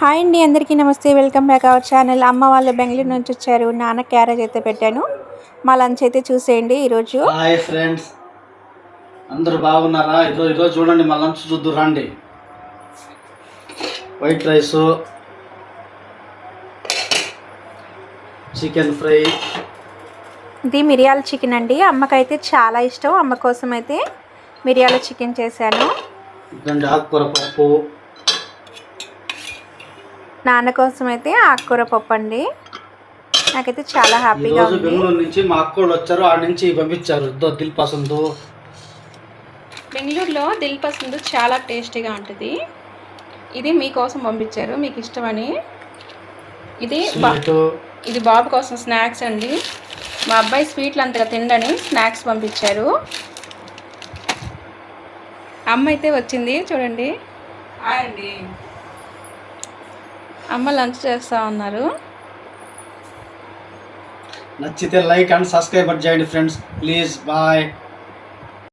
Hi అండి, అందరికీ నమస్తే. Welcome back our channel. అమ్మ వాళ్ళు బెంగళూరు నుంచి వచ్చారు. నాన్న క్యారేజ్ అయితే పెట్టాను. మా లంచ్ అయితే చూసేయండి ఈరోజు. హాయ్ ఫ్రెండ్స్, అందరూ బాగున్నారా? ఈరోజు చూడండి మా లంచ్ చూద్దు రండి. White rice, chicken fry. ఇది మిరియాల చికెన్ అండి. అమ్మకైతే చాలా ఇష్టం. అమ్మ కోసం అయితే మిరియాల చికెన్ చేశాను. ఆకుకూర పప్పు. నాన్న కోసం అయితే ఆకుకూర పప్పు అండి. నాకైతే చాలా హ్యాపీగా ఉంది. బెంగళూరు నుంచి మా అక్కోళ్ళు వచ్చారు, ఆడ నుంచి పంపించారు. దిల్ పసంద్. బెంగళూరులో దిల్ పసంద్ చాలా టేస్టీగా ఉంటుంది. ఇది మీకోసం పంపించారు, మీకు ఇష్టమని. ఇది బాబు కోసం స్నాక్స్ అండి. మా అబ్బాయి స్వీట్లు అంతగా తిండని స్నాక్స్ పంపించారు. అమ్మ అయితే వచ్చింది చూడండి. అండి అమ్మ లంచ్ చేస్తా ఉన్నారు. నచ్చితే లైక్ అండ్ సబ్స్క్రైబ్ చేయండి ఫ్రెండ్స్, ప్లీజ్. బాయ్.